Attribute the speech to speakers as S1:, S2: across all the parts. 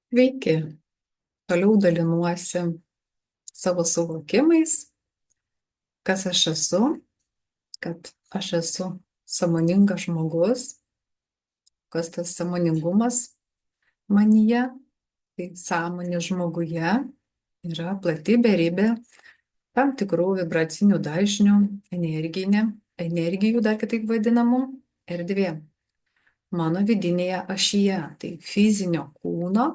S1: Sveiki, toliau dalinuosi savo suvokimais, kas aš esu, kad aš esu sąmoningas žmogus, kas tas sąmoningumas manyje, tai sąmonė žmoguje yra plati beribė tam tikrų vibracinių dažnių, energijų dar kitaip vadinamų, erdvė. Mano vidinėje ašyje, tai fizinio kūno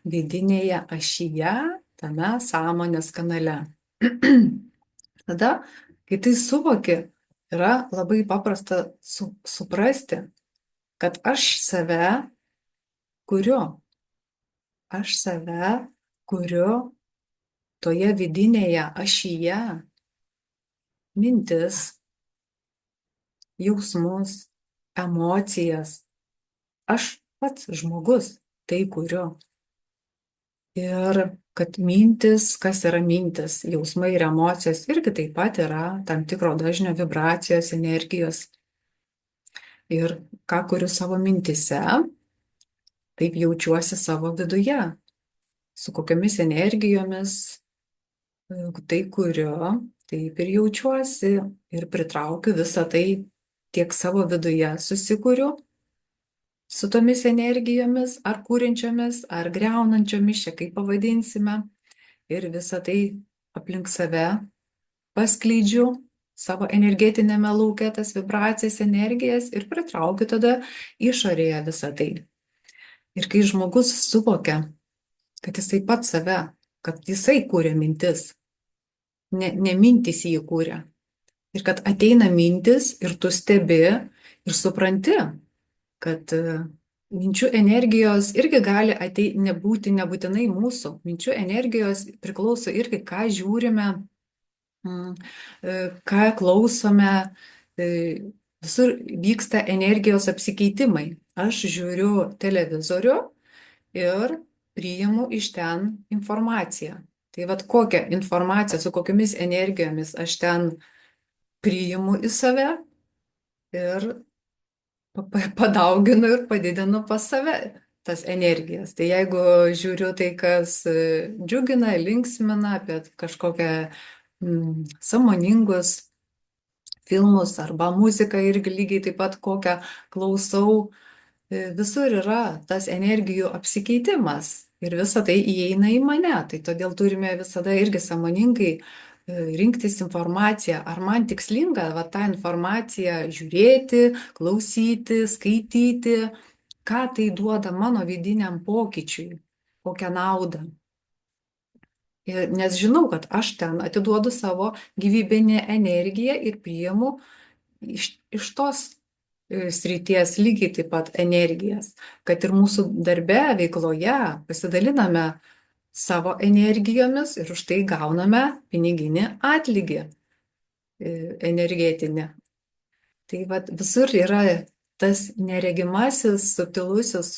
S1: vidinėje ašyje, tame sąmonės kanale. Tada, kai tai suvoki, yra labai paprasta suprasti, kad aš save kuriu. Aš save kuriu toje vidinėje ašyje mintis, jausmus, emocijas. Aš pats žmogus tai kuriu. Ir kad mintis, kas yra mintis, jausmai ir emocijos irgi taip pat yra tam tikro dažnio vibracijos, energijos. Ir ką kuriu savo mintise, taip jaučiuosi savo viduje, su kokiamis energijomis tai kuriu, taip ir jaučiuosi ir pritraukiu visą tai tiek savo viduje susikuriu, su tomis energijomis, ar kūrenčiomis, ar greunančiomis, čia kaip pavadinsime, ir visą tai aplink save paskleidžiu savo energetinėme lauke tas vibracijas, energijas ir pritraukiu tada išorėje visą tai. Ir kai žmogus suvokia, kad jisai pats save, kad jisai kūrė mintis, ne mintis jį kūrė, ir kad ateina mintis ir tu stebi ir supranti, kad minčių energijos irgi gali nebūti nebūtinai mūsų. Minčių energijos priklauso irgi, ką žiūrime, ką klausome. Visur vyksta energijos apsikeitimai. Aš žiūriu televizorių ir priimu iš ten informaciją. Tai vat kokią informaciją, su kokiamis energijomis aš ten priimu į save ir padauginu ir padidinu pas save tas energijas. Tai jeigu žiūriu tai, kas džiugina, linksmina, apie kažkokią sąmoningus filmus arba muziką irgi lygiai taip pat kokią klausau, visur yra tas energijų apsikeitimas ir visa tai įeina į mane. Tai todėl turime visada irgi sąmoningai rinktis informaciją, ar man tikslinga tą informaciją žiūrėti, klausyti, skaityti, ką tai duoda mano vidiniam pokyčiui, kokią naudą. Nes žinau, kad aš ten atiduodu savo gyvybinę energiją ir priimu iš tos srities lygiai taip pat energijas, kad ir mūsų darbe, veikloje pasidaliname savo energijomis ir už tai gauname piniginį atlygį energetinį. Tai vat visur yra tas neregimasis, subtilusis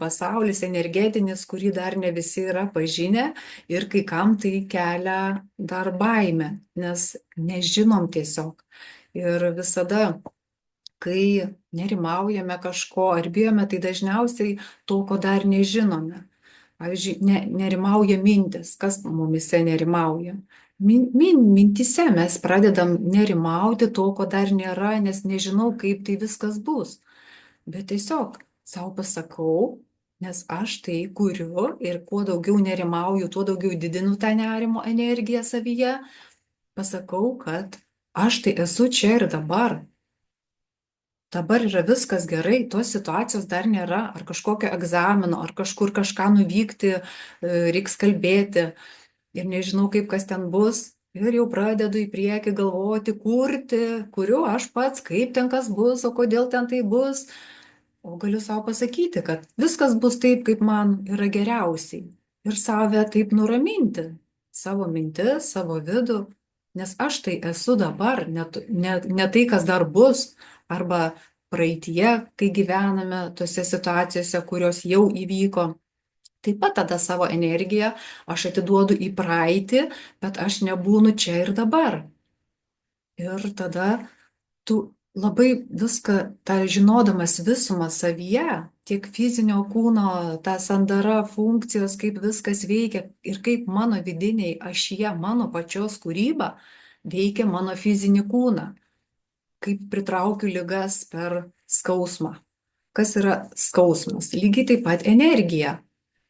S1: pasaulis energetinis, kurį dar ne visi yra pažinę ir kai kam tai kelia dar baimę, nes nežinom tiesiog. Ir visada, kai nerimaujame kažko ar bijome, tai dažniausiai to, ko dar nežinome. Pavyzdžiui, nerimauja mintis, kas mumise nerimauja. Mintise mes pradedam nerimauti to, ko dar nėra, nes nežinau, kaip tai viskas bus. Bet tiesiog savo pasakau, nes aš tai kuriu ir kuo daugiau nerimauju, tuo daugiau didinu tą nerimo energiją savyje. Pasakau, kad aš tai esu čia ir dabar. Dabar yra viskas gerai, tos situacijos dar nėra, ar kažkokio egzamino, ar kažkur kažką nuvykti, reiks kalbėti ir nežinau, kaip kas ten bus. Ir jau pradedu į priekį galvoti, kurti, kuriu aš pats, kaip ten kas bus, o kodėl ten tai bus. O galiu savo pasakyti, kad viskas bus taip, kaip man yra geriausiai. Ir save taip nuraminti, savo mintis, savo vidų, nes aš tai esu dabar, ne tai, kas dar bus, arba praeitie, kai gyvename tose situacijose, kurios jau įvyko. Taip pat tada savo energiją aš atiduodu į praeitį, bet aš nebūnu čia ir dabar. Ir tada tu labai viską, žinodamas visumą savyje, tiek fizinio kūno, ta sandara, funkcijos, kaip viskas veikia ir kaip mano vidiniai ašyje, mano pačios kūryba veikia mano fizinį kūną, kaip pritraukiu ligas per skausmą. Kas yra skausmas? Lygiai taip pat energija.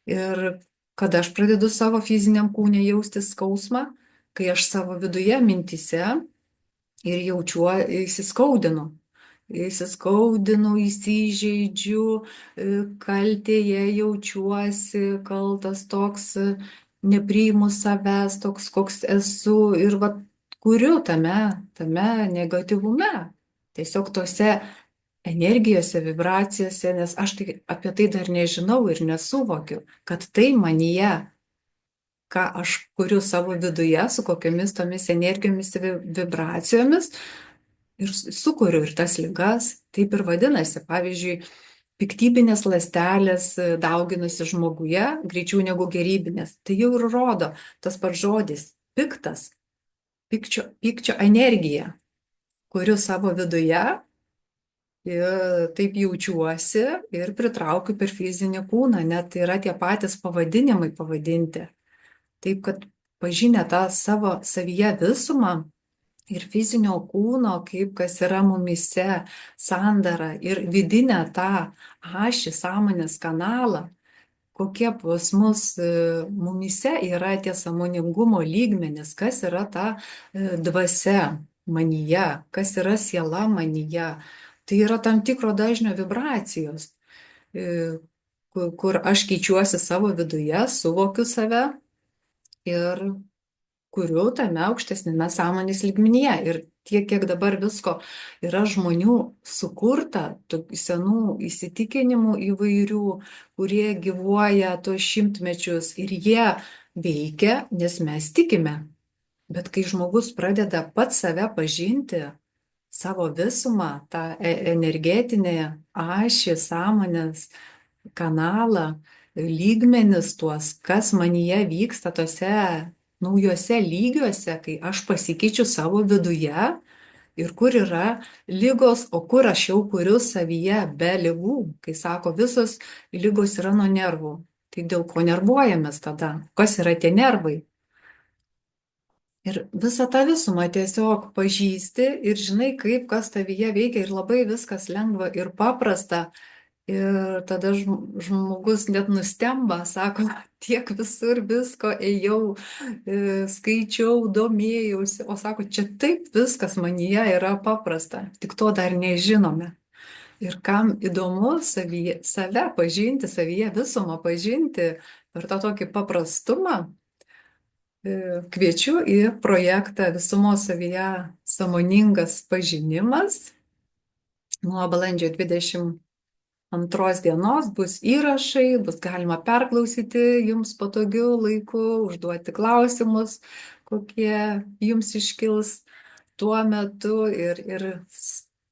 S1: Ir kada aš pradedu savo fiziniam kūne jausti skausmą, kai aš savo viduje, mintise ir įsiskaudinu, įsižeidžiu, kaltėje jaučiuosi, kaltas toks, nepriimu savęs, toks, koks esu ir va, kuriu tame negatyvume. Tiesiog tose energijose, vibracijose, nes aš tai apie tai dar nežinau ir nesuvokiu, kad tai manyje, ką aš kuriu savo viduje, su kokiamis tomis energijomis, vibracijomis ir sukuriu ir tas ligas, taip ir vadinasi. Pavyzdžiui, piktybinės ląstelės dauginasi žmoguje greičiau negu gerybinės. Tai jau ir rodo tas pats žodis - piktas, pykčio energija, kuriu savo viduje. Ir taip jaučiuosi ir pritraukiu per fizinį kūną, net yra tie patys pavadinimai pavadinti. Taip, kad pažinę tą savo savyje visumą ir fizinio kūno, kaip kas yra mumise, sandara ir vidinę tą ašį, sąmonės kanalą, kokie pas mus mumise yra tie sąmoningumo lygmenys, kas yra ta dvasia manyje, kas yra siela manyje. Tai yra tam tikro dažnio vibracijos, kur aš keičiuosi savo viduje, suvokiu save ir kuriu tame aukštesnėme sąmonės lygmenyje. Ir tiek, kiek dabar visko yra žmonių sukurta, tokių senų įsitikinimų įvairių, kurie gyvuoja tuos šimtmečius ir jie veikia, nes mes tikime. Bet kai žmogus pradeda pats save pažinti, savo visumą, tą energetinę ašį, sąmonės kanalą, lygmenis tuos, kas manyje vyksta tose naujuose lygiuose, kai aš pasikeičiu savo viduje ir kur yra lygos, o kur aš jau kuriu savyje be lygų, kai sako, visos lygos yra nuo nervų. Tai dėl ko nervuojamės tada? Kas yra tie nervai? Ir visą tą visumą tiesiog pažįsti ir žinai, kaip kas tavyje veikia ir labai viskas lengva ir paprasta. Ir tada žmogus net nustemba, sako, tiek visur visko ėjau, skaičiau, domėjausi, o sako, čia taip viskas manyje yra paprasta, tik to dar nežinome. Ir kam įdomu save pažinti, savyje visumą pažinti per tą tokį paprastumą, kviečiu į projektą Visumos savyje sąmoningas pažinimas. Nuo balandžio 22 dienos bus įrašai, bus galima perklausyti jums patogiu laiku, užduoti klausimus, kokie jums iškils tuo metu ir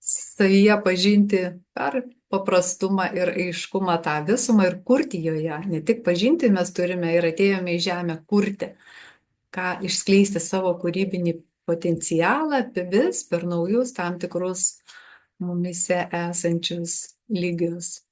S1: savyje pažinti per paprastumą ir aiškumą tą visumą ir kurti joje. Ne tik pažinti mes turime ir atėjome į žemę kurti, ką išskleisti savo kūrybinį potencialą vis per naujus tam tikrus mumise esančius lygius.